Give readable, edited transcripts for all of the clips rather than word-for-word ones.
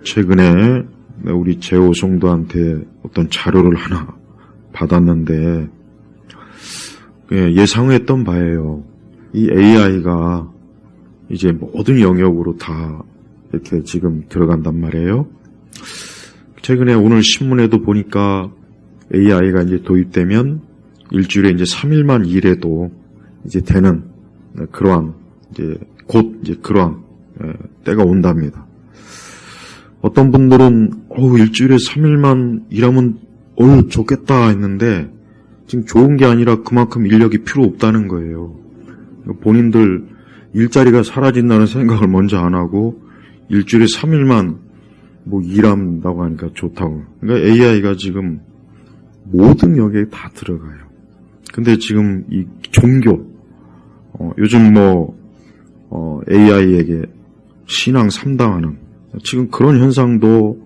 최근에 우리 재호 성도한테 어떤 자료를 하나 받았는데, 예상했던 바예요. 이 AI가 이제 모든 영역으로 다 이렇게 지금 들어간단 말이에요. 최근에 오늘 신문에도 보니까 AI가 이제 도입되면 일주일에 이제 3일만 일해도 이제 되는 그러한 곧 그러한 때가 온답니다. 어떤 분들은 일주일에 3일만 일하면 좋겠다 했는데 지금 좋은 게 아니라 그만큼 인력이 필요 없다는 거예요. 본인들 일자리가 사라진다는 생각을 먼저 안 하고 일주일에 3일만 일한다고 하니까 좋다고. 그러니까 AI가 지금 모든 영역에 다 들어가요. 근데 지금 이 종교, 요즘 AI에게 신앙 상담하는 지금 그런 현상도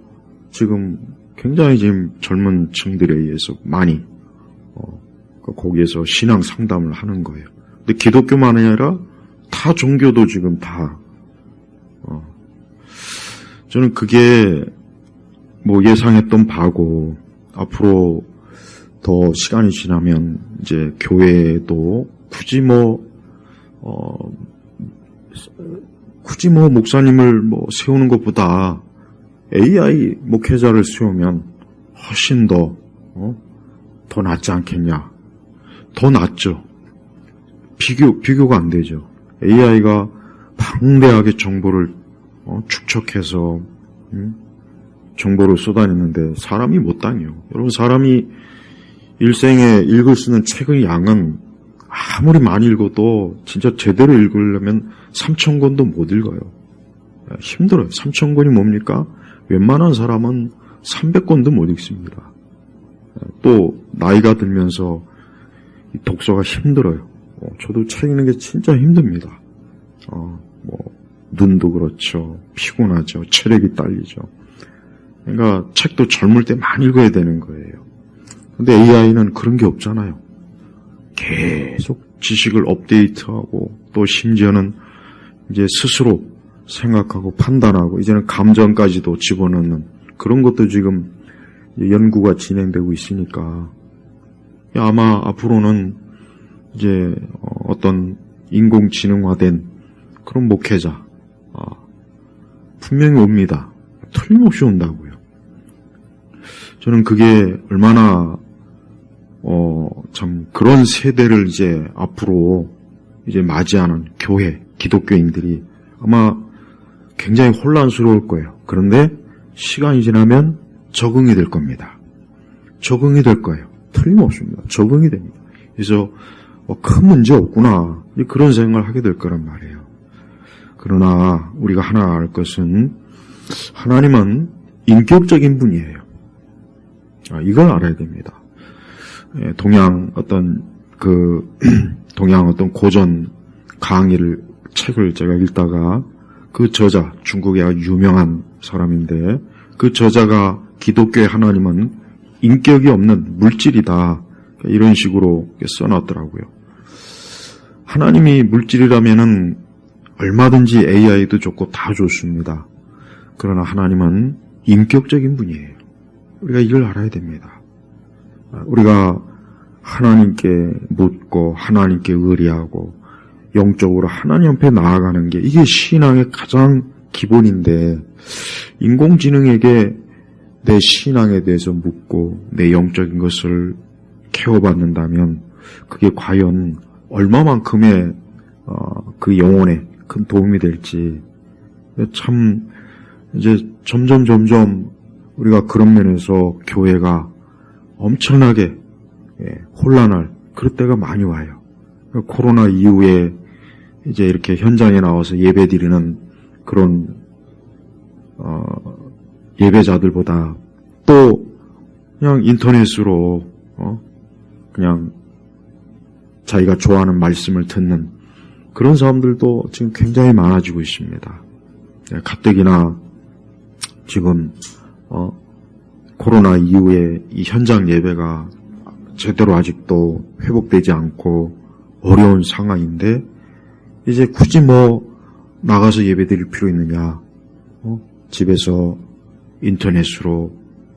지금 굉장히 지금 젊은 층들에 의해서 많이 거기에서 신앙 상담을 하는 거예요. 근데 기독교만 아니라 다 종교도 지금 다 저는 그게 예상했던 바고 앞으로 더 시간이 지나면 이제 교회도 굳이 목사님을 세우는 것보다 AI 목회자를 세우면 훨씬 더 낫지 않겠냐. 더 낫죠. 비교가 안 되죠. AI가 방대하게 정보를 축적해서 정보를 쏟아내는데 사람이 못 다녀요. 여러분, 사람이 일생에 읽을 수 있는 책의 양은 아무리 많이 읽어도 진짜 제대로 읽으려면 3,000권도 못 읽어요. 힘들어요. 3,000권이 뭡니까? 웬만한 사람은 300권도 못 읽습니다. 또 나이가 들면서 독서가 힘들어요. 저도 책 읽는 게 진짜 힘듭니다. 눈도 그렇죠. 피곤하죠. 체력이 딸리죠. 그러니까 책도 젊을 때 많이 읽어야 되는 거예요. 근데 AI는 그런 게 없잖아요. 계속 지식을 업데이트하고 또 심지어는 이제 스스로 생각하고 판단하고 이제는 감정까지도 집어넣는 그런 것도 지금 연구가 진행되고 있으니까 아마 앞으로는 이제 어떤 인공지능화된 그런 목회자 분명히 옵니다. 틀림없이 온다고요. 저는 그게 얼마나 참 그런 세대를 이제 앞으로 이제 맞이하는 교회 기독교인들이 아마 굉장히 혼란스러울 거예요. 그런데 시간이 지나면 적응이 될 겁니다. 적응이 될 거예요. 틀림없습니다. 적응이 됩니다. 그래서 큰 문제 없구나 그런 생각을 하게 될 거란 말이에요. 그러나 우리가 하나 알 것은 하나님은 인격적인 분이에요. 이걸 알아야 됩니다. 동양 어떤 고전 강의를 책을 제가 읽다가 그 저자 중국의 아주 유명한 사람인데 그 저자가 기독교의 하나님은 인격이 없는 물질이다 이런 식으로 써놨더라고요. 하나님이 물질이라면은 얼마든지 AI도 좋고 다 좋습니다. 그러나 하나님은 인격적인 분이에요. 우리가 이걸 알아야 됩니다. 우리가 하나님께 묻고 하나님께 의뢰하고 영적으로 하나님 앞에 나아가는 게 이게 신앙의 가장 기본인데 인공지능에게 내 신앙에 대해서 묻고 내 영적인 것을 케어받는다면 그게 과연 얼마만큼의 그 영혼에 큰 도움이 될지 참 이제 점점 우리가 그런 면에서 교회가 엄청나게 혼란할 그럴 때가 많이 와요. 코로나 이후에 이제 이렇게 현장에 나와서 예배드리는 그런 예배자들보다 또 그냥 인터넷으로 그냥 자기가 좋아하는 말씀을 듣는 그런 사람들도 지금 굉장히 많아지고 있습니다. 가뜩이나 지금 코로나 이후에 이 현장 예배가 제대로 아직도 회복되지 않고 어려운 상황인데 이제 굳이 나가서 예배 드릴 필요 있느냐? 집에서 인터넷으로,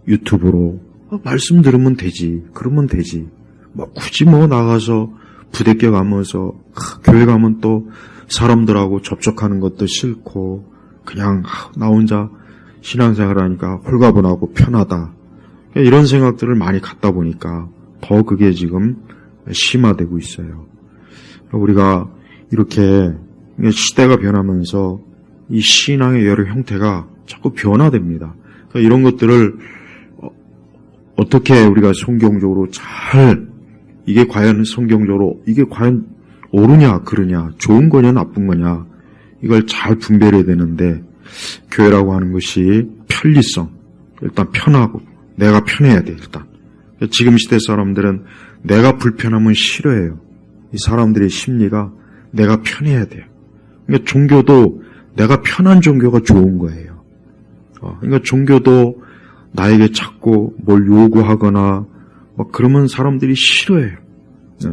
유튜브로 말씀 들으면 되지. 그러면 되지. 뭐 굳이 뭐 나가서 부대껴 가면서 교회 가면 또 사람들하고 접촉하는 것도 싫고 그냥 나 혼자 신앙생활 하니까 홀가분하고 편하다. 이런 생각들을 많이 갖다 보니까 더 그게 지금 심화되고 있어요. 우리가 이렇게 시대가 변하면서 이 신앙의 여러 형태가 자꾸 변화됩니다. 그러니까 이런 것들을 어떻게 우리가 성경적으로 잘, 이게 과연 성경적으로, 이게 과연 옳으냐, 그러냐, 좋은 거냐, 나쁜 거냐, 이걸 잘 분별해야 되는데, 교회라고 하는 것이 편리성, 일단 편하고, 내가 편해야 돼, 일단. 지금 시대 사람들은 내가 불편하면 싫어해요. 이 사람들의 심리가 내가 편해야 돼요. 그러니까 종교도 내가 편한 종교가 좋은 거예요. 그러니까 종교도 나에게 자꾸 뭘 요구하거나 그러면 사람들이 싫어해요.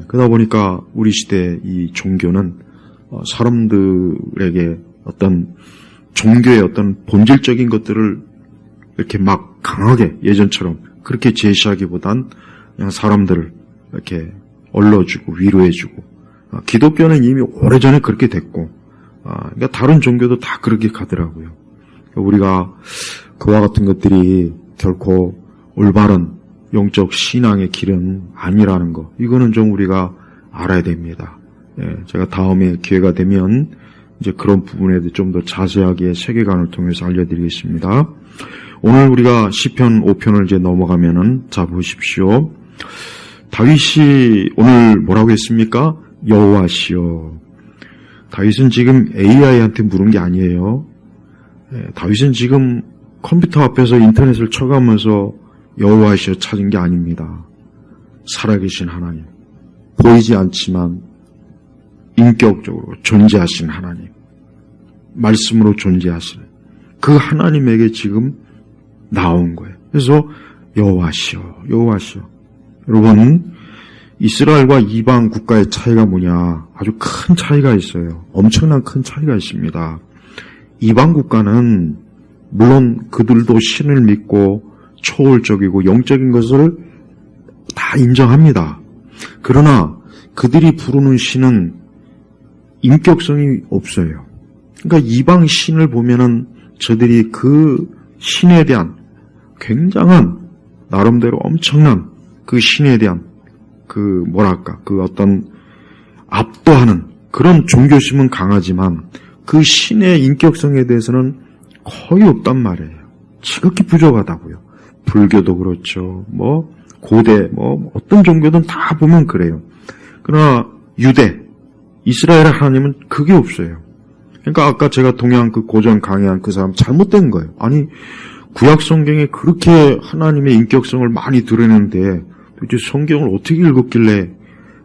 그러다 보니까 우리 시대 이 종교는 사람들에게 어떤 종교의 어떤 본질적인 것들을 이렇게 막 강하게 예전처럼 그렇게 제시하기보단 그냥 사람들을 이렇게 얼러주고 위로해주고, 기독교는 이미 오래전에 그렇게 됐고, 그러니까 다른 종교도 다 그렇게 가더라고요. 우리가 그와 같은 것들이 결코 올바른 영적 신앙의 길은 아니라는 거, 이거는 좀 우리가 알아야 됩니다. 제가 다음에 기회가 되면 이제 그런 부분에 대해 좀 더 자세하게 세계관을 통해서 알려드리겠습니다. 오늘 우리가 시편 5편을 이제 넘어가면은, 자 보십시오. 다윗이 오늘 뭐라고 했습니까? 여호와시여. 다윗은 지금 AI한테 물은 게 아니에요. 다윗은 지금 컴퓨터 앞에서 인터넷을 쳐가면서 여호와시여 찾은 게 아닙니다. 살아계신 하나님, 보이지 않지만 인격적으로 존재하신 하나님, 말씀으로 존재하시는 그 하나님에게 지금 나온 거예요. 그래서 여호와시여, 여호와시여. 여러분, 이스라엘과 이방 국가의 차이가 뭐냐? 아주 큰 차이가 있어요. 엄청난 큰 차이가 있습니다. 이방 국가는 물론 그들도 신을 믿고 초월적이고 영적인 것을 다 인정합니다. 그러나 그들이 부르는 신은 인격성이 없어요. 그러니까 이방 신을 보면은 저들이 그 신에 대한 굉장한 나름대로 엄청난 그 신에 대한 그 어떤 압도하는 그런 종교심은 강하지만 그 신의 인격성에 대해서는 거의 없단 말이에요. 지극히 부족하다고요. 불교도 그렇죠. 고대 어떤 종교든 다 보면 그래요. 그러나 유대, 이스라엘 하나님은 그게 없어요. 그러니까 아까 제가 동양 그 고전 강의한 그 사람 잘못된 거예요. 아니, 구약 성경에 그렇게 하나님의 인격성을 많이 드러내는데 도대체 성경을 어떻게 읽었길래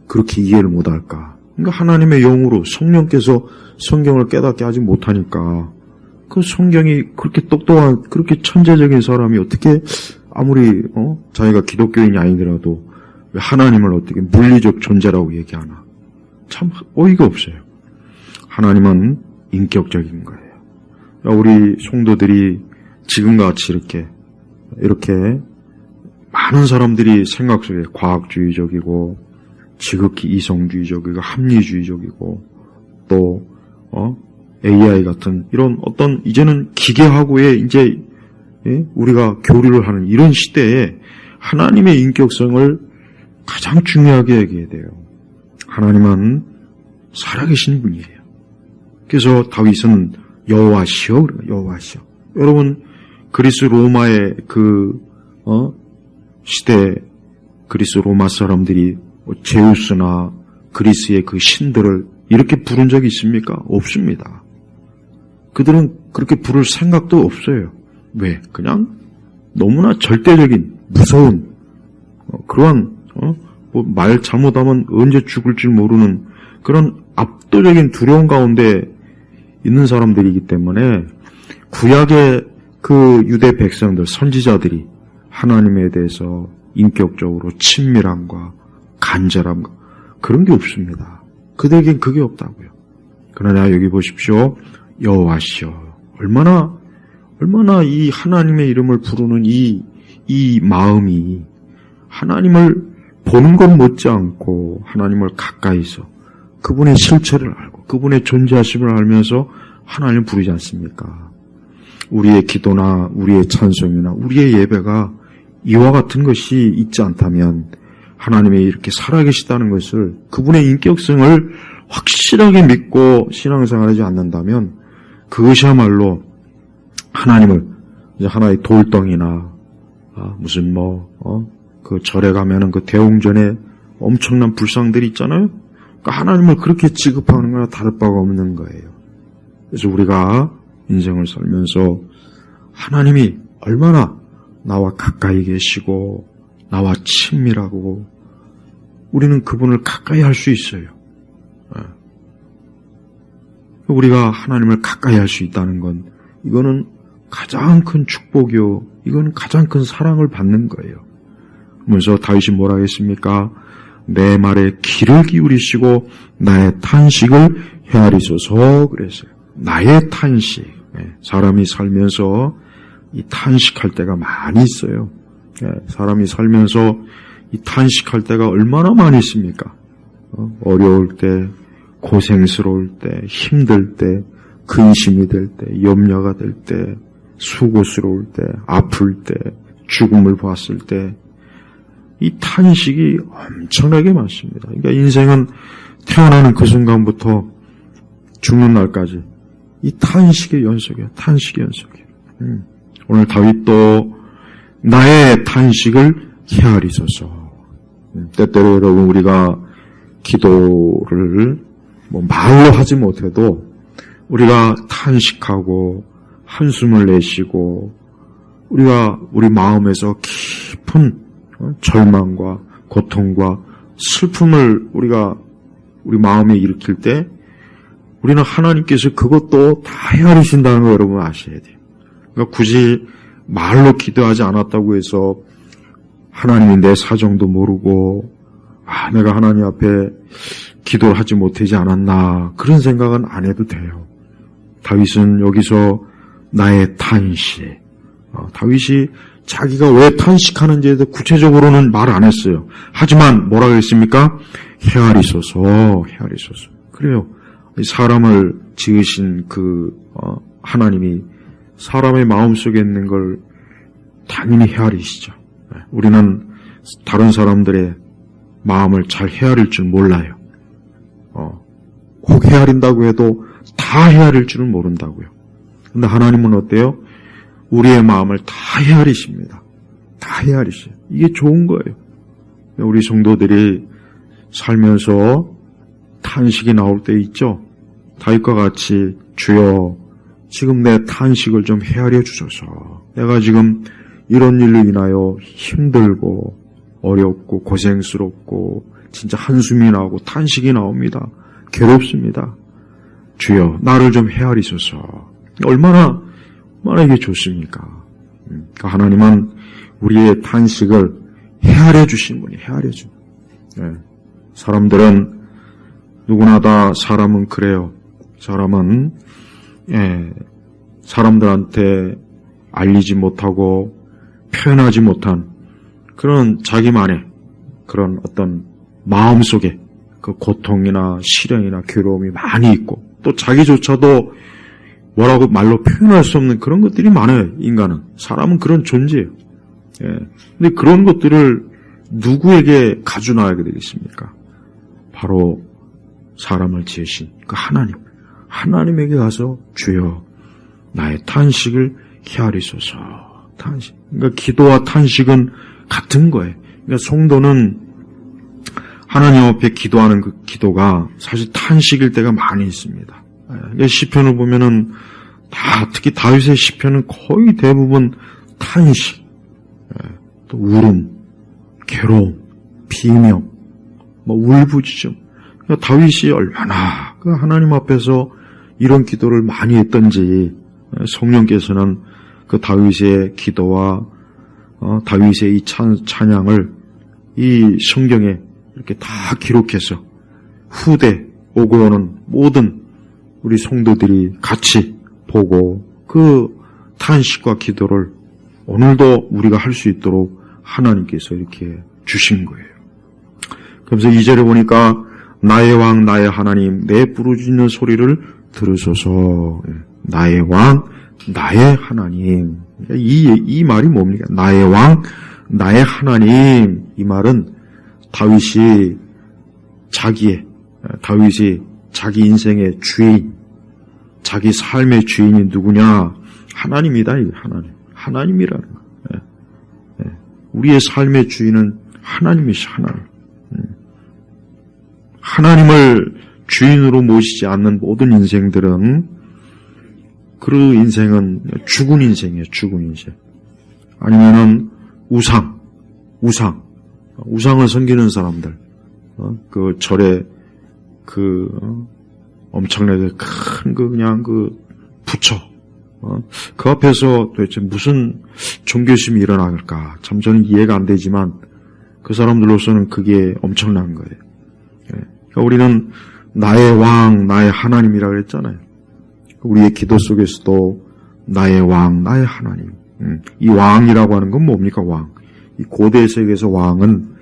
그렇게 이해를 못할까? 그러니까 하나님의 영으로 성령께서 성경을 깨닫게 하지 못하니까 그 성경이 그렇게 똑똑한, 그렇게 천재적인 사람이 어떻게 아무리 자기가 기독교인이 아니더라도 왜 하나님을 어떻게 물리적 존재라고 얘기하나? 참 어이가 없어요. 하나님은 인격적인 거예요. 우리 성도들이 지금같이 이렇게 많은 사람들이 생각 속에 과학주의적이고 지극히 이성주의적이고 합리주의적이고 또 AI 같은 이런 어떤 이제는 기계하고의 이제 우리가 교류를 하는 이런 시대에 하나님의 인격성을 가장 중요하게 여겨야 돼요. 하나님은 살아계신 분이에요. 그래서 다윗은 여호와시여, 여호와시여. 여러분, 그리스 로마의 시대 그리스 로마 사람들이 제우스나 그리스의 그 신들을 이렇게 부른 적이 있습니까? 없습니다. 그들은 그렇게 부를 생각도 없어요. 왜? 그냥 너무나 절대적인 무서운 그러한 말 잘못하면 언제 죽을 줄 모르는 그런 압도적인 두려움 가운데 있는 사람들이기 때문에 구약의 그 유대 백성들, 선지자들이 하나님에 대해서 인격적으로 친밀함과 간절함과 그런 게 없습니다. 그들에겐 그게 없다고요. 그러나 여기 보십시오. 여호와시여. 얼마나 얼마나 이 하나님의 이름을 부르는 이 마음이 하나님을 보는 것 못지않고 하나님을 가까이서 그분의 실체를 알고 그분의 존재하심을 알면서 하나님을 부르지 않습니까? 우리의 기도나 우리의 찬송이나 우리의 예배가 이와 같은 것이 있지 않다면 하나님이 이렇게 살아계시다는 것을 그분의 인격성을 확실하게 믿고 신앙생활하지 않는다면 그것이야말로 하나님을 이제 하나의 돌덩이나 무슨 그 절에 가면은 그 대웅전에 엄청난 불상들이 있잖아요. 그러니까 하나님을 그렇게 취급하는 거나 다를 바가 없는 거예요. 그래서 우리가 인생을 살면서 하나님이 얼마나 나와 가까이 계시고 나와 친밀하고 우리는 그분을 가까이 할 수 있어요. 우리가 하나님을 가까이 할 수 있다는 건 이거는 가장 큰 축복이요. 이건 가장 큰 사랑을 받는 거예요. 그러면서 다윗이 뭐라 했습니까? 내 말에 귀를 기울이시고 나의 탄식을 헤아리소서 그랬어요. 나의 탄식. 사람이 살면서 이 탄식할 때가 많이 있어요. 사람이 살면서 이 탄식할 때가 얼마나 많이 있습니까? 어려울 때, 고생스러울 때, 힘들 때, 근심이 될 때, 염려가 될 때, 수고스러울 때, 아플 때, 죽음을 봤을 때, 이 탄식이 엄청나게 많습니다. 그러니까 인생은 태어나는 그 순간부터 죽는 날까지 이 탄식의 연속이에요. 탄식의 연속이에요. 오늘 다윗도 나의 탄식을 헤아리소서. 때때로 여러분 우리가 기도를 말로 하지 못해도 우리가 탄식하고 한숨을 내쉬고 우리가 우리 마음에서 깊은 절망과 고통과 슬픔을 우리 마음에 일으킬 때 우리는 하나님께서 그것도 다 헤아리신다는 거 여러분 아셔야 돼요. 그러니까 굳이 말로 기도하지 않았다고 해서 하나님이 내 사정도 모르고 내가 하나님 앞에 기도를 하지 못하지 않았나 그런 생각은 안 해도 돼요. 다윗은 여기서 나의 탄식 다윗이 자기가 왜 탄식하는지에 대해 구체적으로는 말 안 했어요. 하지만 뭐라고 했습니까? 헤아리소서. 그래요. 사람을 지으신 하나님이 사람의 마음속에 있는 걸 당연히 헤아리시죠. 우리는 다른 사람들의 마음을 잘 헤아릴 줄 몰라요. 혹 헤아린다고 해도 다 헤아릴 줄은 모른다고요. 근데 하나님은 어때요? 우리의 마음을 다 헤아리십니다. 다 헤아리셔요. 이게 좋은 거예요. 우리 성도들이 살면서 탄식이 나올 때 있죠. 다윗과 같이 주여 지금 내 탄식을 좀 헤아려 주소서. 내가 지금 이런 일로 인하여 힘들고 어렵고 고생스럽고 진짜 한숨이 나오고 탄식이 나옵니다. 괴롭습니다. 주여 나를 좀 헤아리소서. 얼마나 이게 좋습니까? 그러니까 하나님은 우리의 탄식을 헤아려 주신 분이 헤아려 주. 사람들은 누구나 다 사람은 그래요. 사람은 사람들한테 알리지 못하고 표현하지 못한 그런 자기만의 그런 어떤 마음속에 그 고통이나 시련이나 괴로움이 많이 있고 또 자기조차도 뭐라고 말로 표현할 수 없는 그런 것들이 많아요. 인간은. 사람은 그런 존재예요. 근데 그런 것들을 누구에게 가져놔야 되겠습니까? 바로 사람을 지으신 그 하나님에게 가서 주여 나의 탄식을 헤아리소서. 탄식. 그러니까 기도와 탄식은 같은 거예요. 그러니까 성도는 하나님 앞에 기도하는 그 기도가 사실 탄식일 때가 많이 있습니다. 시편을 보면은 특히 다윗의 시편은 거의 대부분 탄식, 또 울음, 괴로움, 비명, 울부짖음. 그러니까 다윗이 얼마나 그 하나님 앞에서 이런 기도를 많이 했던지 성령께서는 그 다윗의 기도와 다윗의 이 찬양을 이 성경에 이렇게 다 기록해서 후대 오고 오는 모든 우리 성도들이 같이 보고 그 탄식과 기도를 오늘도 우리가 할 수 있도록 하나님께서 이렇게 주신 거예요. 그래서 2절에 보니까 나의 왕 나의 하나님 내 부르짖는 소리를 들으소서. 나의 왕 나의 하나님. 이 말이 뭡니까? 나의 왕 나의 하나님. 이 말은 다윗이 자기 인생의 주인, 자기 삶의 주인이 누구냐? 하나님이다. 하나님이라는 거예요. 우리의 삶의 주인은 하나님이시. 하나님을 주인으로 모시지 않는 모든 인생들은 그 인생은 죽은 인생이에요. 죽은 인생. 아니면은 우상을 섬기는 사람들. 그 절에 엄청나게 큰 부처. 그 앞에서 도대체 무슨 종교심이 일어날까? 참 저는 이해가 안 되지만 그 사람들로서는 그게 엄청난 거예요. 그러니까 우리는 나의 왕, 나의 하나님이라고 그랬잖아요. 우리의 기도 속에서도 나의 왕, 나의 하나님. 이 왕이라고 하는 건 뭡니까? 왕. 이 고대 세계에서 왕은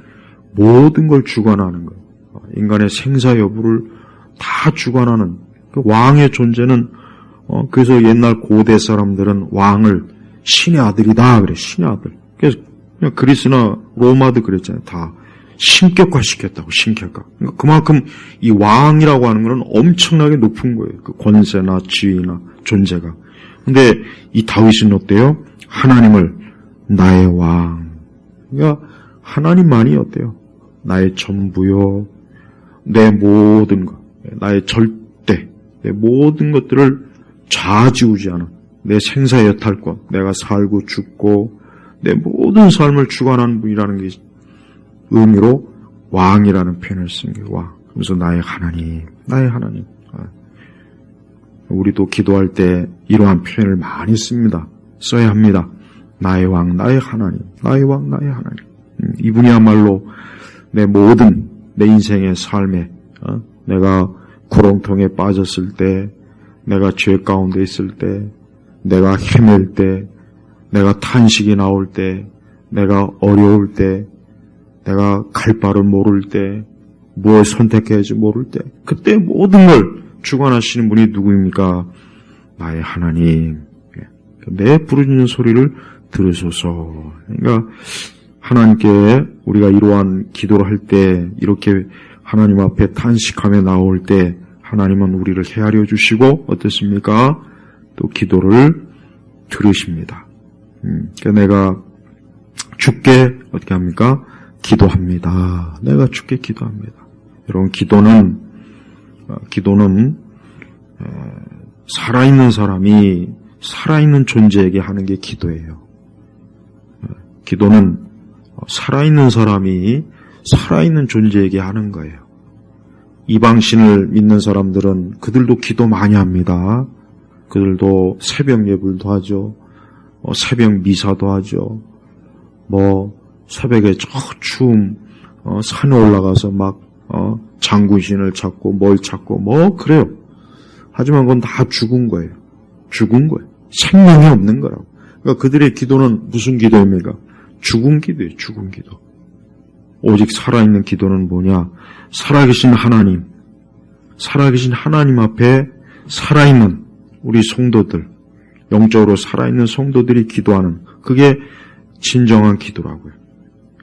모든 걸 주관하는 거예요. 인간의 생사 여부를 다 주관하는 그 왕의 존재는 그래서 옛날 고대 사람들은 왕을 신의 아들이다 그래. 신의 아들. 그래서 그냥 그리스나 로마도 그랬잖아요. 다 신격화시켰다고. 신격화. 그러니까 그만큼 이 왕이라고 하는 것은 엄청나게 높은 거예요. 그 권세나 지위나 존재가. 근데 이 다윗은 어때요? 하나님을 나의 왕. 그러니까 하나님만이 어때요? 나의 전부요. 내 모든 것. 나의 절대. 내 모든 것들을 좌지우지하는 내 생사 여탈권. 내가 살고 죽고 내 모든 삶을 주관하는 분이라는 게 의미로 왕이라는 표현을 쓴 게 왕. 그래서 나의 하나님. 우리도 기도할 때 이러한 표현을 많이 씁니다. 써야 합니다. 나의 왕, 나의 하나님. 나의 왕, 나의 하나님. 이분이야말로 내 모든 내 인생의 삶에 내가 구렁텅이에 빠졌을 때, 내가 죄 가운데 있을 때, 내가 헤맬 때, 내가 탄식이 나올 때, 내가 어려울 때, 내가 갈 바를 모를 때, 뭘 선택해야 할지 모를 때, 그때 모든 걸 주관하시는 분이 누구입니까? 나의 하나님. 내 부르짖는 소리를 들으소서. 그러니까 하나님께 우리가 이러한 기도를 할 때, 이렇게 하나님 앞에 탄식하며 나올 때 하나님은 우리를 헤아려 주시고 어떻습니까? 또 기도를 들으십니다. 그러니까 내가 주께 어떻게 합니까? 기도합니다. 내가 주께 기도합니다. 여러분 기도는 살아있는 사람이 살아있는 존재에게 하는 게 기도예요. 기도는 살아있는 사람이 살아있는 존재에게 하는 거예요. 이방신을 믿는 사람들은 그들도 기도 많이 합니다. 그들도 새벽 예불도 하죠. 새벽 미사도 하죠. 새벽에 저 추운 산에 올라가서 막 장구신을 찾고 뭘 찾고 그래요. 하지만 그건 다 죽은 거예요. 생명이 없는 거라고. 그러니까 그들의 기도는 무슨 기도입니까? 죽은 기도예요. 죽은 기도. 오직 살아있는 기도는 뭐냐? 살아계신 하나님 앞에 살아있는 우리 성도들, 영적으로 살아있는 성도들이 기도하는 그게 진정한 기도라고요.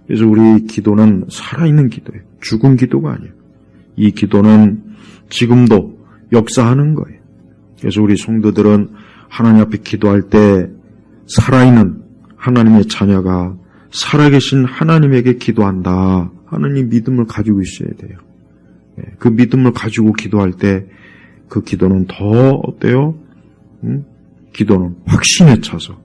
그래서 우리 기도는 살아있는 기도예요. 죽은 기도가 아니에요. 이 기도는 지금도 역사하는 거예요. 그래서 우리 성도들은 하나님 앞에 기도할 때 살아있는 하나님의 자녀가 살아계신 하나님에게 기도한다 하는 이 믿음을 가지고 있어야 돼요. 그 믿음을 가지고 기도할 때 그 기도는 더 어때요? 기도는 확신에 차서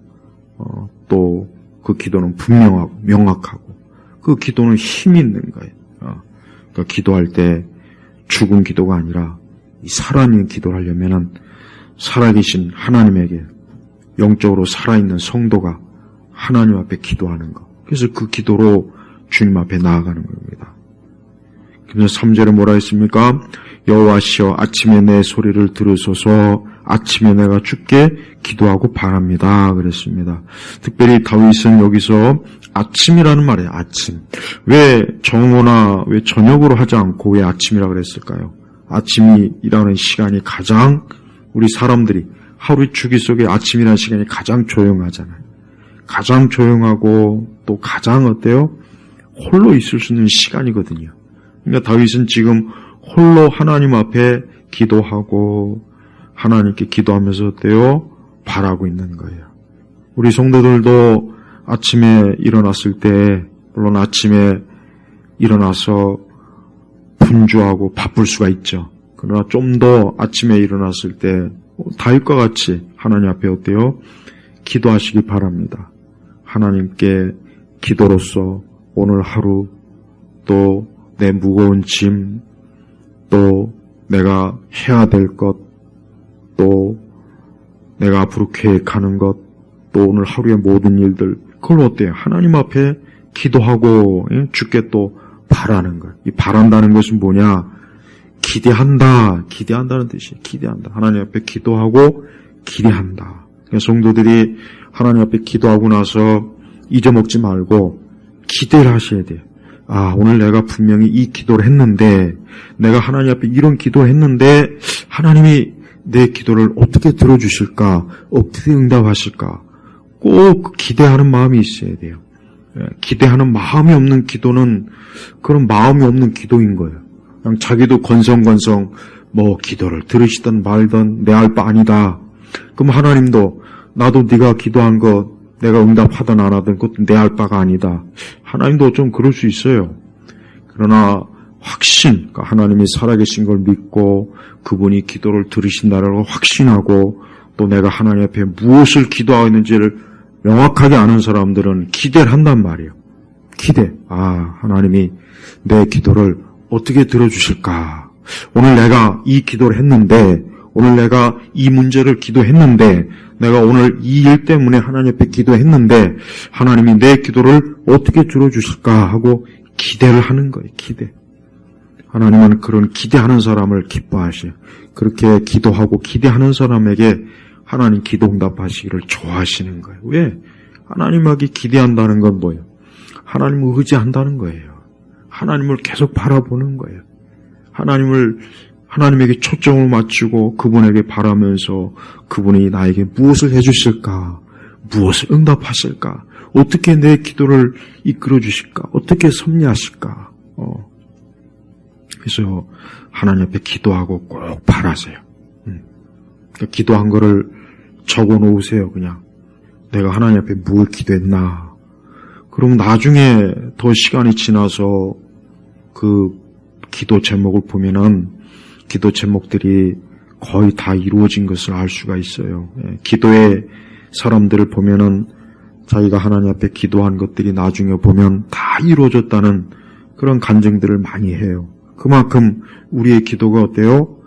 또 그 기도는 분명하고 명확하고 그 기도는 힘이 있는 거예요. 그러니까 기도할 때 죽은 기도가 아니라 이 살아있는 기도를 하려면은 살아계신 하나님에게 영적으로 살아있는 성도가 하나님 앞에 기도하는 것. 그래서 그 기도로 주님 앞에 나아가는 겁니다. 그래서 3절에 뭐라 했습니까? 여호와시여 아침에 내 소리를 들으소서. 아침에 내가 주께 기도하고 바랍니다. 그랬습니다. 특별히 다윗은 여기서 아침이라는 말이에요. 아침. 왜 정오나 왜 저녁으로 하지 않고 왜 아침이라 그랬을까요? 아침이라는 시간이 가장 우리 사람들이 하루 주기 속에 아침이라는 시간이 가장 조용하잖아요. 가장 조용하고 또 가장 어때요? 홀로 있을 수 있는 시간이거든요. 그러니까 다윗은 지금 홀로 하나님 앞에 기도하고 하나님께 기도하면서 어때요? 바라고 있는 거예요. 우리 성도들도 아침에 일어났을 때 물론 아침에 일어나서 분주하고 바쁠 수가 있죠. 그러나 좀 더 아침에 일어났을 때 다윗과 같이 하나님 앞에 어때요? 기도하시기 바랍니다. 하나님께 기도로서 오늘 하루 또 내 무거운 짐 또 내가 해야 될 것 또 내가 앞으로 계획하는 것 또 오늘 하루의 모든 일들 그걸 어때요? 하나님 앞에 기도하고 주께 또 바라는 거예요. 이 바란다는 것은 뭐냐? 기대한다는 뜻이에요. 기대한다. 하나님 앞에 기도하고 기대한다. 성도들이 하나님 앞에 기도하고 나서 잊어먹지 말고 기대를 하셔야 돼요. 아, 오늘 내가 분명히 이 기도를 했는데 내가 하나님 앞에 이런 기도를 했는데 하나님이 내 기도를 어떻게 들어주실까? 어떻게 응답하실까? 꼭 기대하는 마음이 있어야 돼요. 기대하는 마음이 없는 기도는 그런 마음이 없는 기도인 거예요. 그냥 자기도 건성건성 기도를 들으시든 말든 내 알 바 아니다. 그럼 하나님도 나도 네가 기도한 것 내가 응답하든 안 하든 그것도 내 알 바가 아니다. 하나님도 좀 그럴 수 있어요. 그러나 확신, 그러니까 하나님이 살아계신 걸 믿고 그분이 기도를 들으신다라고 확신하고 또 내가 하나님 앞에 무엇을 기도하고 있는지를 명확하게 아는 사람들은 기대를 한단 말이에요. 기대. 아, 하나님이 내 기도를 어떻게 들어주실까? 오늘 내가 이 기도를 했는데 오늘 내가 이 문제를 기도했는데 내가 오늘 이 일 때문에 하나님 앞에 기도했는데 하나님이 내 기도를 어떻게 들어주실까 하고 기대를 하는 거예요. 기대. 하나님은 그런 기대하는 사람을 기뻐하셔요. 그렇게 기도하고 기대하는 사람에게 하나님 기도 응답하시기를 좋아하시는 거예요. 왜? 하나님에게 기대한다는 건 뭐예요? 하나님을 의지한다는 거예요. 하나님을 계속 바라보는 거예요. 하나님에게 초점을 맞추고 그분에게 바라면서 그분이 나에게 무엇을 해주실까? 무엇을 응답하실까? 어떻게 내 기도를 이끌어 주실까? 어떻게 섭리하실까? 그래서 하나님 앞에 기도하고 꼭 바라세요. 그러니까 기도한 거를 적어 놓으세요. 그냥 내가 하나님 앞에 뭘 기도했나? 그럼 나중에 더 시간이 지나서 그 기도 제목을 보면은 기도 제목들이 거의 다 이루어진 것을 알 수가 있어요. 기도의 사람들을 보면은 자기가 하나님 앞에 기도한 것들이 나중에 보면 다 이루어졌다는 그런 간증들을 많이 해요. 그만큼 우리의 기도가 어때요?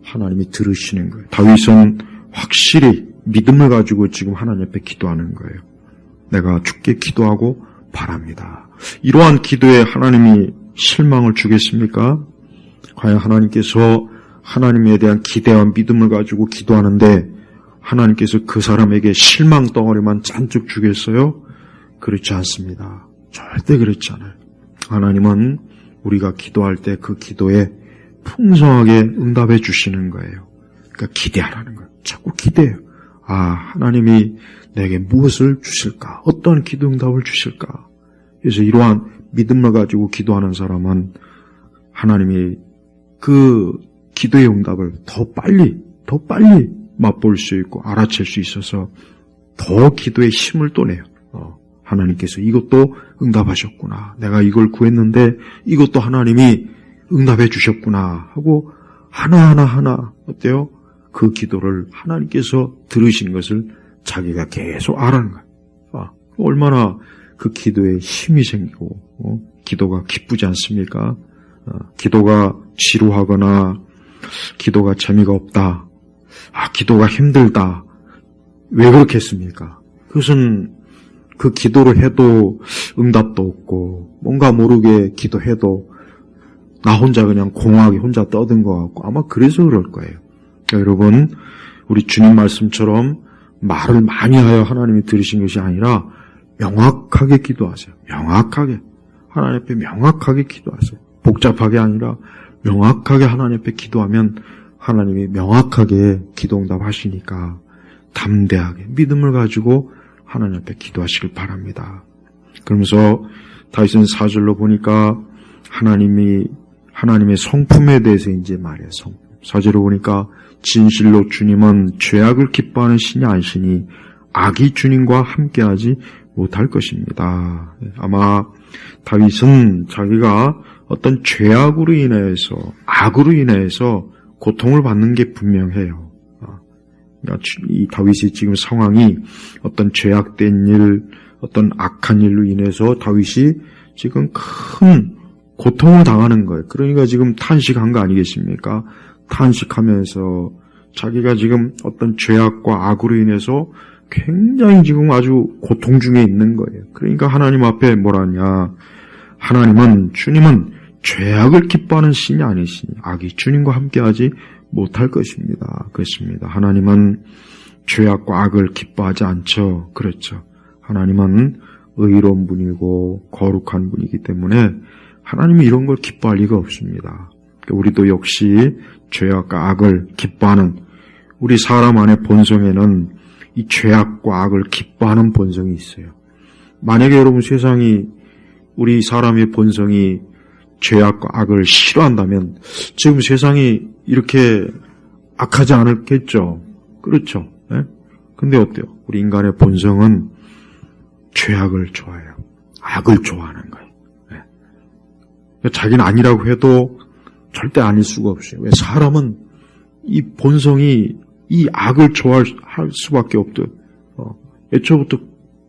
하나님이 들으시는 거예요. 다윗은 확실히 믿음을 가지고 지금 하나님 앞에 기도하는 거예요. 내가 주께 기도하고 바랍니다. 이러한 기도에 하나님이 실망을 주겠습니까? 과연 하나님께서 하나님에 대한 기대와 믿음을 가지고 기도하는데 하나님께서 그 사람에게 실망 덩어리만 잔뜩 주겠어요? 그렇지 않습니다. 절대 그렇지 않아요. 하나님은 우리가 기도할 때 그 기도에 풍성하게 응답해 주시는 거예요. 그러니까 기대하라는 거예요. 자꾸 기대해요. 아, 하나님이 내게 무엇을 주실까? 어떤 기도 응답을 주실까? 그래서 이러한 믿음을 가지고 기도하는 사람은 하나님이 그 기도의 응답을 더 빨리 맛볼 수 있고 알아챌 수 있어서 더 기도에 힘을 또 내요. 하나님께서 이것도 응답하셨구나. 내가 이걸 구했는데 이것도 하나님이 응답해 주셨구나 하고 하나하나 어때요? 그 기도를 하나님께서 들으신 것을 자기가 계속 알아는 거예요. 얼마나 그 기도에 힘이 생기고 기도가 기쁘지 않습니까? 기도가 지루하거나 기도가 재미가 없다. 기도가 힘들다. 왜 그렇게 했습니까? 그것은 그 기도를 해도 응답도 없고 뭔가 모르게 기도해도 나 혼자 그냥 공허하게 혼자 떠든 것 같고 아마 그래서 그럴 거예요. 그러니까 여러분 우리 주님 말씀처럼 말을 많이 하여 하나님이 들으신 것이 아니라 명확하게 기도하세요. 명확하게. 하나님 앞에 명확하게 기도하세요. 복잡하게 아니라 명확하게 하나님 앞에 기도하면 하나님이 명확하게 기도응답 하시니까 담대하게 믿음을 가지고 하나님 앞에 기도하시길 바랍니다. 그러면서 다윗은 4절로 보니까 하나님의 성품에 대해서 이제 말해요. 4절로 보니까 진실로 주님은 죄악을 기뻐하는 신이 아니시니 악이 주님과 함께하지 못할 것입니다. 아마 다윗은 자기가 어떤 죄악으로 인해서 악으로 인해서 고통을 받는 게 분명해요. 그러니까 이 다윗이 지금 상황이 어떤 죄악된 일, 어떤 악한 일로 인해서 다윗이 지금 큰 고통을 당하는 거예요. 그러니까 지금 탄식한 거 아니겠습니까? 탄식하면서 자기가 지금 어떤 죄악과 악으로 인해서 굉장히 지금 아주 고통 중에 있는 거예요. 그러니까 하나님 앞에 뭐라냐? 주님은 죄악을 기뻐하는 신이 아니시니 악이 주님과 함께하지 못할 것입니다. 그렇습니다. 하나님은 죄악과 악을 기뻐하지 않죠. 그렇죠. 하나님은 의로운 분이고 거룩한 분이기 때문에 하나님이 이런 걸 기뻐할 리가 없습니다. 우리도 역시 죄악과 악을 기뻐하는 우리 사람 안의 본성에는 이 죄악과 악을 기뻐하는 본성이 있어요. 만약에 여러분 세상이 우리 사람의 본성이 죄악과 악을 싫어한다면 지금 세상이 이렇게 악하지 않을겠죠. 그렇죠. 네? 근데 어때요? 우리 인간의 본성은 죄악을 좋아해요. 악을 좋아하는 거예요. 네. 자기는 아니라고 해도 절대 아닐 수가 없어요. 왜? 사람은 이 본성이 이 악을 좋아할 수밖에 없듯 애초부터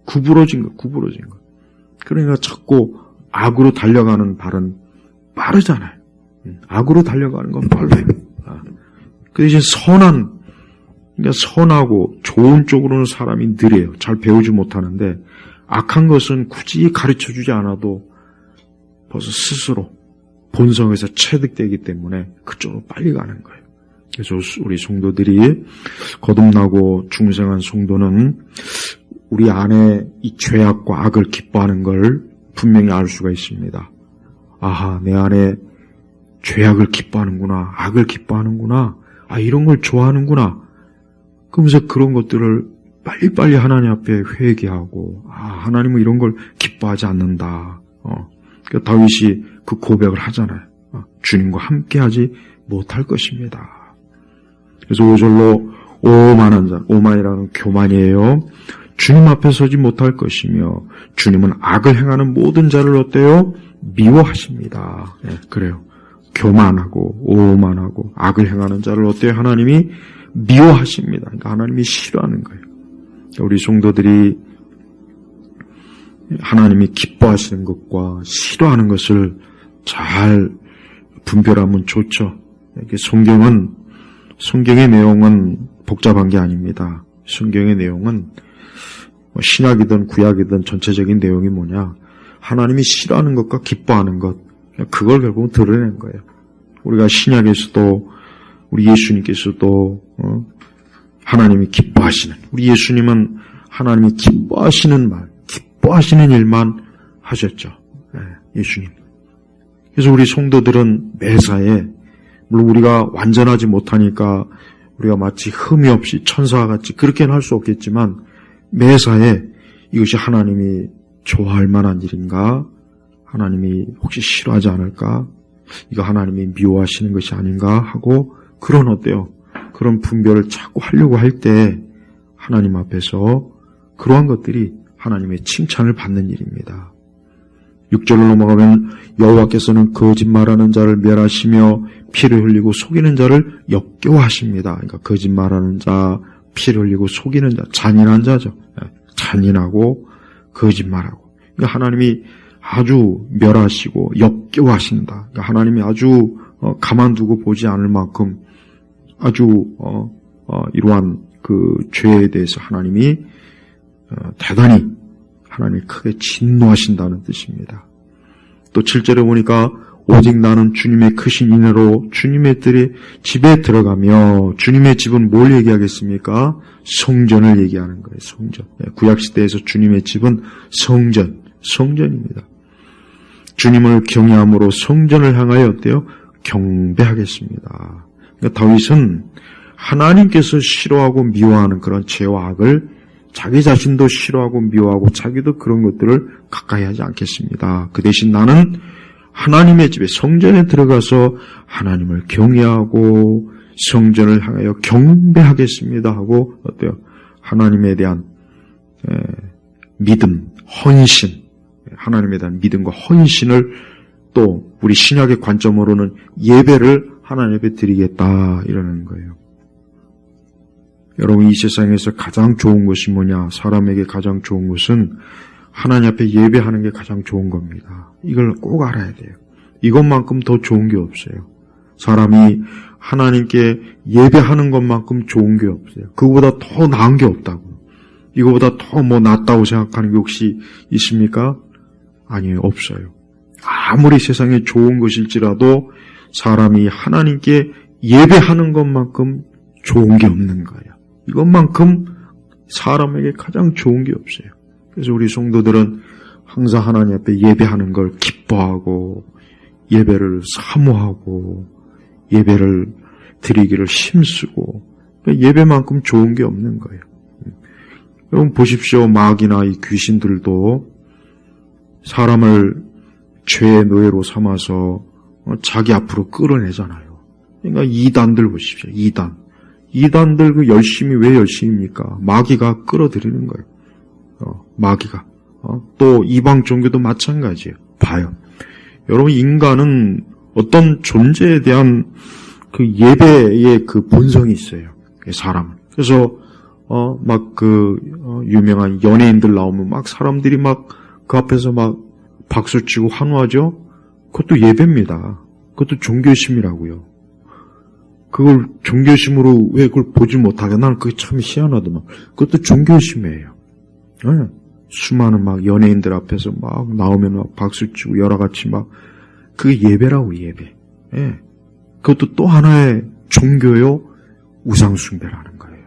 구부러진 거. 그러니까 자꾸 악으로 달려가는 발은 빠르잖아요. 악으로 달려가는 건 빨라요. 그 대신 그러니까 선하고 좋은 쪽으로는 사람이 느려요. 잘 배우지 못하는데 악한 것은 굳이 가르쳐주지 않아도 벌써 스스로 본성에서 체득되기 때문에 그쪽으로 빨리 가는 거예요. 그래서 우리 성도들이 거듭나고 중생한 성도는 우리 안에 이 죄악과 악을 기뻐하는 걸 분명히 알 수가 있습니다. 아하, 내 안에 죄악을 기뻐하는구나, 악을 기뻐하는구나, 이런 걸 좋아하는구나. 그러면서 그런 것들을 빨리빨리 하나님 앞에 회개하고, 하나님은 이런 걸 기뻐하지 않는다. 그러니까 다윗이 그 고백을 하잖아요. 주님과 함께하지 못할 것입니다. 그래서 5절로 오만한 자, 오만이라는 교만이에요. 주님 앞에 서지 못할 것이며 주님은 악을 행하는 모든 자를 어때요? 미워하십니다. 네, 그래요. 교만하고 오만하고 악을 행하는 자를 어때요? 하나님이 미워하십니다. 그러니까 하나님이 싫어하는 거예요. 우리 성도들이 하나님이 기뻐하시는 것과 싫어하는 것을 잘 분별하면 좋죠. 성경의 내용은 복잡한 게 아닙니다. 성경의 내용은 신약이든 구약이든 전체적인 내용이 뭐냐? 하나님이 싫어하는 것과 기뻐하는 것, 그걸 결국은 드러낸 거예요. 우리가 신약에서도 우리 예수님께서도 하나님이 기뻐하시는, 우리 예수님은 하나님이 기뻐하시는 말, 기뻐하시는 일만 하셨죠. 예수님. 그래서 우리 성도들은 매사에, 물론 우리가 완전하지 못하니까 우리가 마치 흠이 없이 천사와 같이 그렇게는 할 수 없겠지만 매사에 이것이 하나님이 좋아할 만한 일인가? 하나님이 혹시 싫어하지 않을까? 이거 하나님이 미워하시는 것이 아닌가? 하고 그런 어때요? 그런 분별을 자꾸 하려고 할 때 하나님 앞에서 그러한 것들이 하나님의 칭찬을 받는 일입니다. 6절로 넘어가면 여호와께서는 거짓말하는 자를 멸하시며 피를 흘리고 속이는 자를 역겨워하십니다. 그러니까 거짓말하는 자, 피를 흘리고 속이는 자, 잔인한 자죠. 잔인하고 거짓말하고. 그러니까 하나님이 아주 멸하시고 역겨워하신다. 그러니까 하나님이 아주 가만두고 보지 않을 만큼 아주 이러한 그 죄에 대해서 하나님이 대단히 하나님이 크게 진노하신다는 뜻입니다. 또 7절에 보니까 오직 나는 주님의 크신 인애로 주님의 집에 들어가며, 주님의 집은 뭘 얘기하겠습니까? 성전을 얘기하는 거예요. 성전. 구약시대에서 주님의 집은 성전입니다. 주님을 경외함으로 성전을 향하여 어때요? 경배하겠습니다. 그러니까 다윗은 하나님께서 싫어하고 미워하는 그런 죄와 악을 자기 자신도 싫어하고 미워하고 자기도 그런 것들을 가까이 하지 않겠습니다. 그 대신 나는 하나님의 집에 성전에 들어가서 하나님을 경외하고 성전을 향하여 경배하겠습니다 하고 어때요? 하나님에 대한 믿음, 헌신, 하나님에 대한 믿음과 헌신을 또 우리 신약의 관점으로는 예배를 하나님 앞에 드리겠다 이러는 거예요. 여러분, 이 세상에서 가장 좋은 것이 뭐냐? 사람에게 가장 좋은 것은 하나님 앞에 예배하는 게 가장 좋은 겁니다. 이걸 꼭 알아야 돼요. 이것만큼 더 좋은 게 없어요. 사람이 하나님께 예배하는 것만큼 좋은 게 없어요. 그거보다 더 나은 게 없다고. 이거보다 더 낫다고 생각하는 게 혹시 있습니까? 아니에요. 없어요. 아무리 세상에 좋은 것일지라도 사람이 하나님께 예배하는 것만큼 좋은 게 없는 거예요. 이것만큼 사람에게 가장 좋은 게 없어요. 그래서 우리 성도들은 항상 하나님 앞에 예배하는 걸 기뻐하고 예배를 사모하고 예배를 드리기를 힘쓰고 예배만큼 좋은 게 없는 거예요. 여러분 보십시오. 마귀나 이 귀신들도 사람을 죄의 노예로 삼아서 자기 앞으로 끌어내잖아요. 그러니까 이단들 보십시오. 이단들 그 열심히 왜 열심입니까? 마귀가 끌어들이는 거예요. 마귀가. 또 이방 종교도 마찬가지예요. 봐요. 여러분 인간은 어떤 존재에 대한 그 예배의 그 본성이 있어요. 사람. 그래서 유명한 연예인들 나오면 막 사람들이 막 그 앞에서 막 박수치고 환호하죠. 그것도 예배입니다. 그것도 종교심이라고요. 그걸 종교심으로 왜 그걸 보지 못하게? 나는 그게 참 희한하더만. 그것도 종교심이에요. 네. 수많은 막 연예인들 앞에서 막 나오면 막 박수치고 여러 가지 막 그게 예배라고 예배. 네. 그것도 또 하나의 종교요 우상숭배라는 거예요.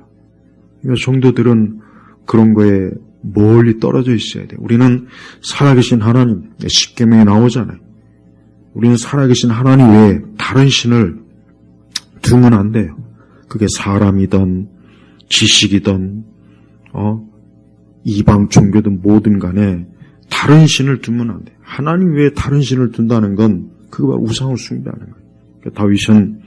그러니까 성도들은 그런 거에 멀리 떨어져 있어야 돼요. 우리는 살아계신 하나님, 십계명에 나오잖아요. 우리는 살아계신 하나님 외에 다른 신을 두면 안 돼요. 그게 사람이든 지식이든 이방 종교든 뭐든 간에 다른 신을 두면 안 돼요. 하나님 외에 다른 신을 둔다는 건 그거 바로 우상을 숭배하는 거예요. 그러니까 다윗은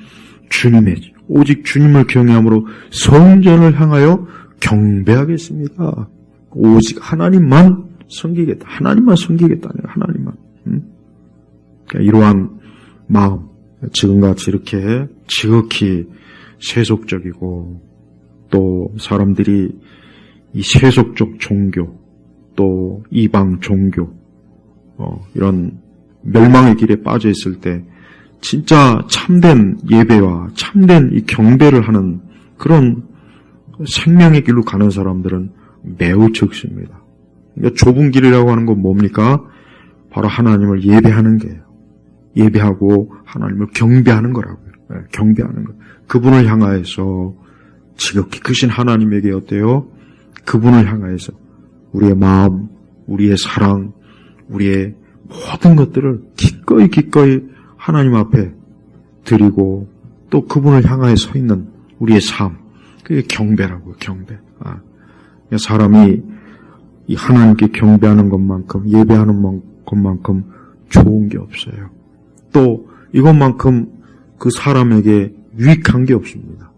오직 주님을 경외함으로 성전을 향하여 경배하겠습니다. 오직 하나님만 섬기겠다. 하나님만 섬기겠다는 거예요. 하나님만. 그러니까 이러한 마음, 지금같이 이렇게 지극히 세속적이고 또 사람들이 이 세속적 종교 또 이방 종교 이런 멸망의 길에 빠져 있을 때 진짜 참된 예배와 참된 이 경배를 하는 그런 생명의 길로 가는 사람들은 매우 적습니다. 그러니까 좁은 길이라고 하는 건 뭡니까? 바로 하나님을 예배하는 게예요. 예배하고 하나님을 경배하는 거라고요. 경배하는 거. 그분을 향하여서 지극히 크신 하나님에게 어때요? 그분을 향하여서 우리의 마음, 우리의 사랑, 우리의 모든 것들을 기꺼이 하나님 앞에 드리고 또 그분을 향하여 서 있는 우리의 삶. 그게 경배라고요. 경배. 사람이 이 하나님께 경배하는 것만큼 예배하는 것만큼 좋은 게 없어요. 또 이것만큼 그 사람에게 유익한 게 없습니다.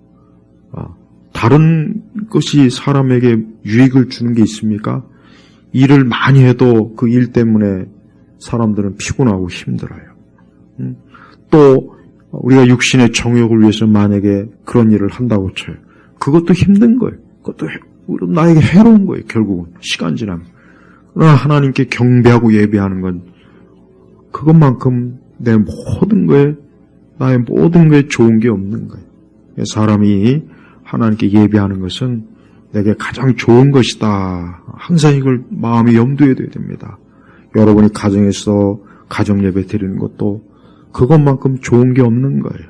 다른 것이 사람에게 유익을 주는 게 있습니까? 일을 많이 해도 그 일 때문에 사람들은 피곤하고 힘들어요. 또 우리가 육신의 정욕을 위해서 만약에 그런 일을 한다고 쳐요. 그것도 힘든 거예요. 그것도 나에게 해로운 거예요. 결국은 시간 지나면. 그러나 하나님께 경배하고 예배하는 건 그것만큼 내 모든 거에 나의 모든 거에 좋은 게 없는 거예요. 사람이 하나님께 예배하는 것은 내게 가장 좋은 것이다. 항상 이걸 마음에 염두에 둬야 됩니다. 여러분이 가정에서 가정 예배 드리는 것도 그것만큼 좋은 게 없는 거예요.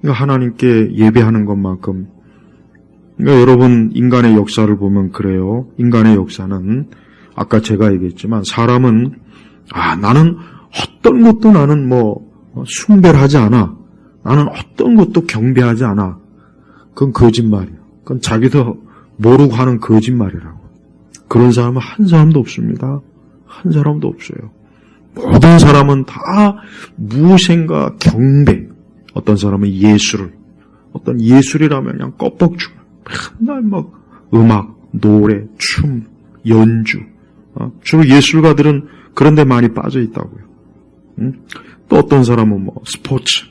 그러니까 하나님께 예배하는 것만큼. 그러니까 여러분, 인간의 역사를 보면 그래요. 인간의 역사는 아까 제가 얘기했지만 사람은 나는 어떤 것도 나는 숭배를 하지 않아. 나는 어떤 것도 경배하지 않아. 그건 거짓말이에요. 그건 자기도 모르고 하는 거짓말이라고. 그런 사람은 한 사람도 없습니다. 한 사람도 없어요. 모든 사람은 다 무엇인가 경배. 어떤 사람은 예술을. 어떤 예술이라면 그냥 껍벅죽. 맨날 음악, 노래, 춤, 연주. 주로 예술가들은 그런 데 많이 빠져 있다고요. 또 어떤 사람은 스포츠.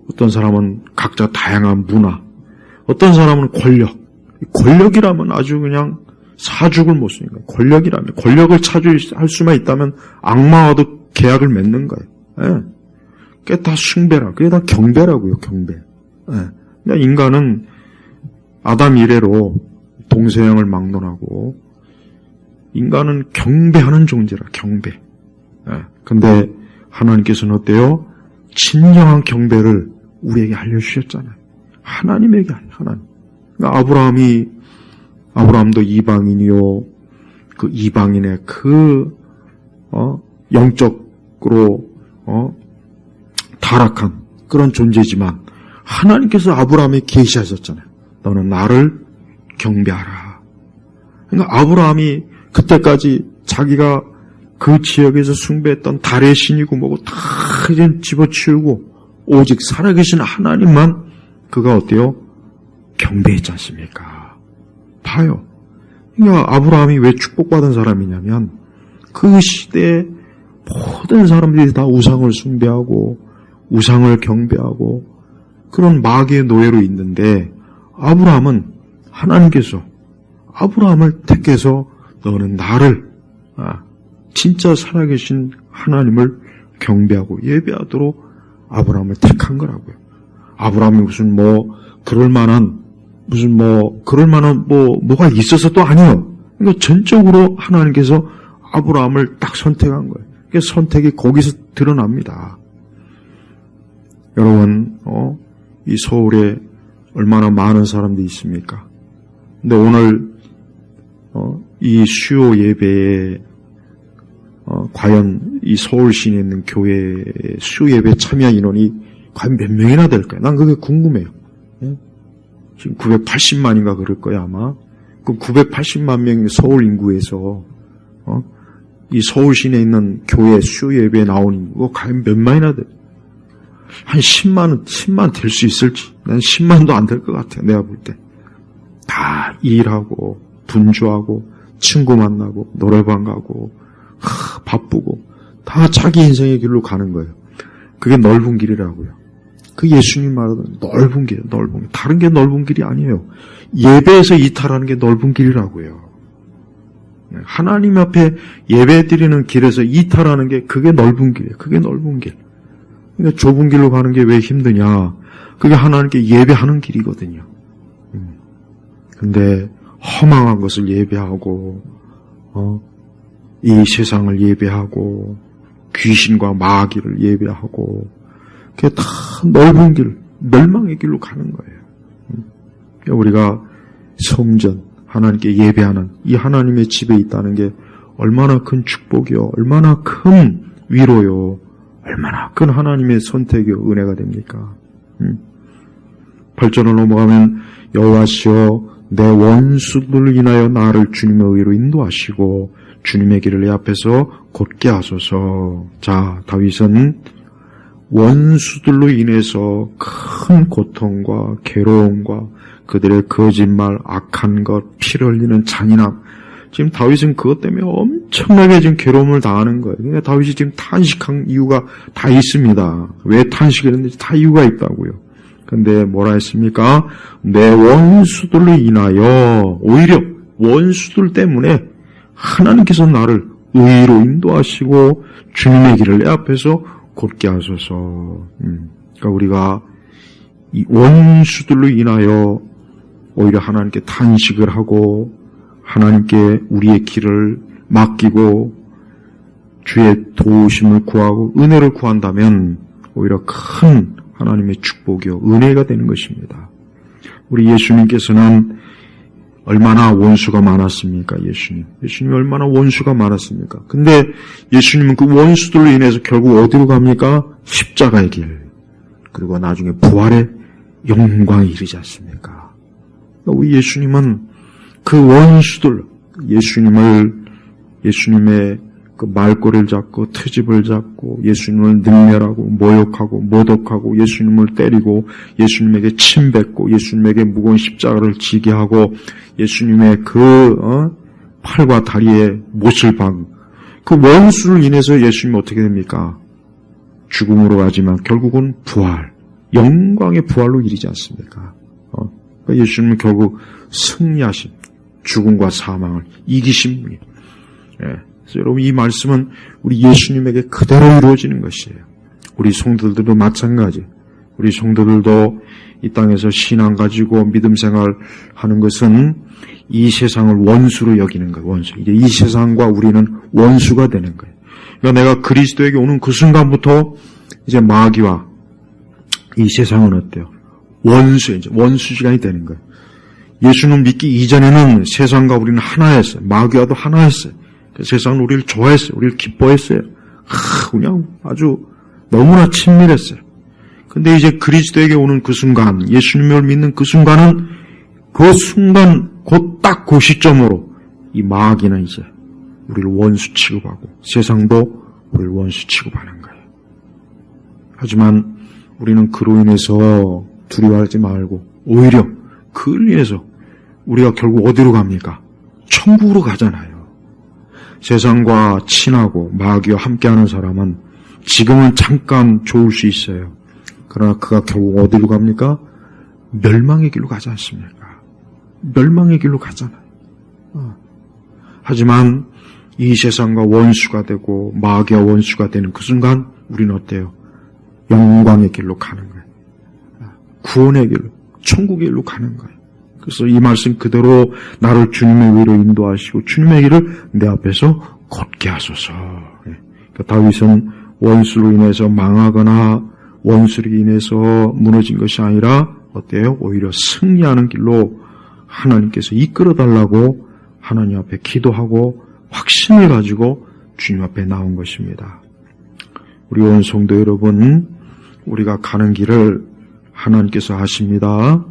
어떤 사람은 각자 다양한 문화. 어떤 사람은 권력. 권력이라면 아주 그냥 사죽을 못 쓰니까. 권력이라면, 권력을 차지할 수만 있다면 악마와도 계약을 맺는 거예요. 그게 다 숭배라. 그게 다 경배라고요, 경배. 그러니까 인간은 아담 이래로 동서양을 막론하고 인간은 경배하는 존재라, 경배. 근데 하나님께서는 어때요? 진정한 경배를 우리에게 알려주셨잖아요. 하나님에게 하나님. 그러니까 아브라함도 이방인이요. 그 이방인의 영적으로 타락한 그런 존재지만 하나님께서 아브라함에 계시하셨잖아요. 너는 나를 경배하라. 그러니까 아브라함이 그때까지 자기가 그 지역에서 숭배했던 달의 신이고 뭐고 다 이제 집어치우고 오직 살아계신 하나님만 그가 어때요? 경배했지 않습니까? 봐요. 그러니까 아브라함이 왜 축복받은 사람이냐면 그 시대에 모든 사람들이 다 우상을 숭배하고 우상을 경배하고 그런 마귀의 노예로 있는데 아브라함은 하나님께서 아브라함을 택해서 너는 나를 진짜 살아계신 하나님을 경배하고 예배하도록 아브라함을 택한 거라고요. 아브라함이 무슨 그럴 만한 뭐가 있어서도 아니에요. 그러니까 전적으로 하나님께서 아브라함을 딱 선택한 거예요. 그러니까 선택이 거기서 드러납니다. 여러분, 이 서울에 얼마나 많은 사람들이 있습니까? 근데 오늘 이 수요 예배에 과연 이 서울 시내에 있는 교회 수요 예배 참여 인원이 과연 몇 명이나 될까요? 난 그게 궁금해요. 지금 980만인가 그럴 거야 아마. 그럼 980만 명의 서울 인구에서 이 서울 시내에 있는 교회 수요 예배에 나온 인구가 과연 몇 만이나 돼? 한 10만 될 수 있을지. 난 10만도 안 될 것 같아. 내가 볼 때. 다 일하고 분주하고 친구 만나고 노래방 가고 바쁘고 다 자기 인생의 길로 가는 거예요. 그게 넓은 길이라고요. 그 예수님 말하던 넓은 길, 넓은 길. 다른 게 넓은 길이 아니에요. 예배에서 이탈하는 게 넓은 길이라고요. 하나님 앞에 예배 드리는 길에서 이탈하는 게 그게 넓은 길이에요. 그게 넓은 길. 그러니까 좁은 길로 가는 게 왜 힘드냐? 그게 하나님께 예배하는 길이거든요. 근데 허망한 것을 예배하고 이 세상을 예배하고 귀신과 마귀를 예배하고 그게 다 넓은 길, 멸망의 길로 가는 거예요. 그러니까 우리가 성전, 하나님께 예배하는 이 하나님의 집에 있다는 게 얼마나 큰 축복이요, 얼마나 큰 위로요, 얼마나 큰 하나님의 선택이요, 은혜가 됩니까? 8절로 넘어가면 여호와시여 내 원수들을 인하여 나를 주님의 의로 인도하시고 주님의 길을 내 앞에서 곧게 하소서. 자, 다윗은 원수들로 인해서 큰 고통과 괴로움과 그들의 거짓말, 악한 것, 피를 흘리는 잔인함, 지금 다윗은 그것 때문에 엄청나게 지금 괴로움을 당하는 거예요. 그러니까 다윗이 지금 탄식한 이유가 다 있습니다. 왜 탄식을 했는지 다 이유가 있다고요. 근데 뭐라 했습니까? 내 원수들로 인하여, 오히려 원수들 때문에 하나님께서 나를 의로 인도하시고 주님의 길을 내 앞에서 곧게 하소서. 그러니까 우리가 이 원수들로 인하여 오히려 하나님께 탄식을 하고 하나님께 우리의 길을 맡기고 주의 도우심을 구하고 은혜를 구한다면 오히려 큰 하나님의 축복이요 은혜가 되는 것입니다. 우리 예수님께서는 얼마나 원수가 많았습니까? 예수님이 얼마나 원수가 많았습니까? 근데 예수님은 그 원수들로 인해서 결국 어디로 갑니까? 십자가의 길, 그리고 나중에 부활의 영광에 이르지 않습니까? 우리 예수님은 그 원수들, 예수님의 그 말꼬리를 잡고 트집을 잡고 예수님을 능멸하고 모욕하고 모독하고 예수님을 때리고 예수님에게 침뱉고 예수님에게 무거운 십자가를 지게 하고 예수님의 팔과 다리에 못을 박은 그 원수를 인해서 예수님이 어떻게 됩니까? 죽음으로 가지만 결국은 부활, 영광의 부활로 이르지 않습니까? 그러니까 예수님은 결국 승리하신 죽음과 사망을 이기신 분이에요. 그래서 여러분 이 말씀은 우리 예수님에게 그대로 이루어지는 것이에요. 우리 성도들도 마찬가지. 우리 성도들도 이 땅에서 신앙 가지고 믿음 생활하는 것은 이 세상을 원수로 여기는 거예요. 원수. 이제 이 세상과 우리는 원수가 되는 거예요. 그러니까 내가 그리스도에게 오는 그 순간부터 이제 마귀와 이 세상은 어때요? 이제 원수 시간이 되는 거예요. 예수는 믿기 이전에는 세상과 우리는 하나였어요. 마귀와도 하나였어요. 세상은 우리를 좋아했어요. 우리를 기뻐했어요. 그냥 아주 너무나 친밀했어요. 근데 이제 그리스도에게 오는 그 순간, 예수님을 믿는 그 순간은 그 순간, 딱 그 시점으로 이 마귀는 이제 우리를 원수 취급하고 세상도 우리를 원수 취급하는 거예요. 하지만 우리는 그로 인해서 두려워하지 말고 오히려 그로 인해서 우리가 결국 어디로 갑니까? 천국으로 가잖아요. 세상과 친하고 마귀와 함께하는 사람은 지금은 잠깐 좋을 수 있어요. 그러나 그가 결국 어디로 갑니까? 멸망의 길로 가지 않습니까? 멸망의 길로 가잖아요. 하지만 이 세상과 원수가 되고 마귀와 원수가 되는 그 순간 우리는 어때요? 영광의 길로 가는 거예요. 구원의 길로, 천국의 길로 가는 거예요. 그래서 이 말씀 그대로 나를 주님의 위로 인도하시고 주님의 길을 내 앞에서 걷게 하소서. 그러니까 다윗은 원수로 인해서 망하거나 원수로 인해서 무너진 것이 아니라 어때요? 오히려 승리하는 길로 하나님께서 이끌어달라고 하나님 앞에 기도하고 확신을 가지고 주님 앞에 나온 것입니다. 우리 온 성도 여러분, 우리가 가는 길을 하나님께서 아십니다.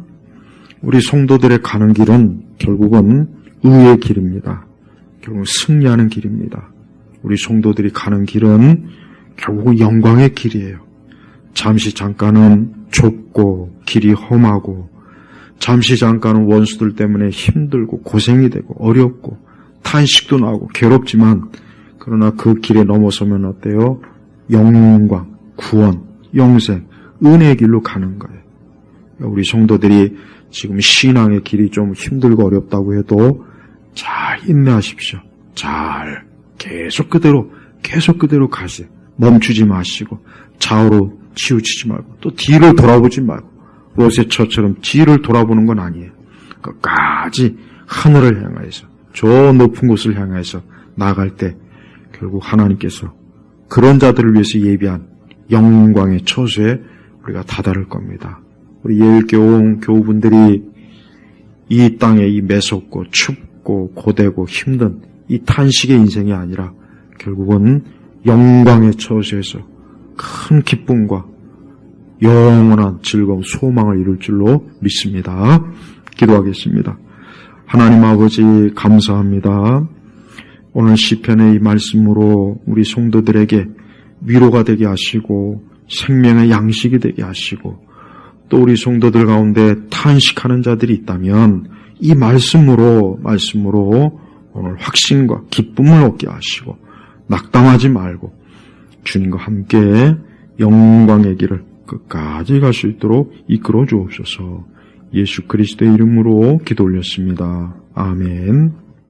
우리 성도들의 가는 길은 결국은 의의 길입니다. 결국 승리하는 길입니다. 우리 성도들이 가는 길은 결국은 영광의 길이에요. 잠시 잠깐은 좁고 길이 험하고 잠시 잠깐은 원수들 때문에 힘들고 고생이 되고 어렵고 탄식도 나고 괴롭지만 그러나 그 길에 넘어서면 어때요? 영광, 구원, 영생, 은혜의 길로 가는 거예요. 우리 성도들이 지금 신앙의 길이 좀 힘들고 어렵다고 해도 잘 인내하십시오. 잘 계속 그대로 가세요. 멈추지 마시고 좌우로 치우치지 말고 또 뒤를 돌아보지 말고 롯의 처처럼 뒤를 돌아보는 건 아니에요. 끝까지 하늘을 향하여서 저 높은 곳을 향해서 나아갈 때 결국 하나님께서 그런 자들을 위해서 예비한 영광의 처소에 우리가 다다를 겁니다. 우리 예일교회 교우분들이 이 땅에 이 매섭고 춥고 고되고 힘든 이 탄식의 인생이 아니라 결국은 영광의 처소에서 큰 기쁨과 영원한 즐거움, 소망을 이룰 줄로 믿습니다. 기도하겠습니다. 하나님 아버지 감사합니다. 오늘 시편의 이 말씀으로 우리 성도들에게 위로가 되게 하시고 생명의 양식이 되게 하시고 또 우리 성도들 가운데 탄식하는 자들이 있다면 이 말씀으로 오늘 확신과 기쁨을 얻게 하시고 낙담하지 말고 주님과 함께 영광의 길을 끝까지 갈 수 있도록 이끌어 주옵소서. 예수 그리스도의 이름으로 기도 올렸습니다. 아멘.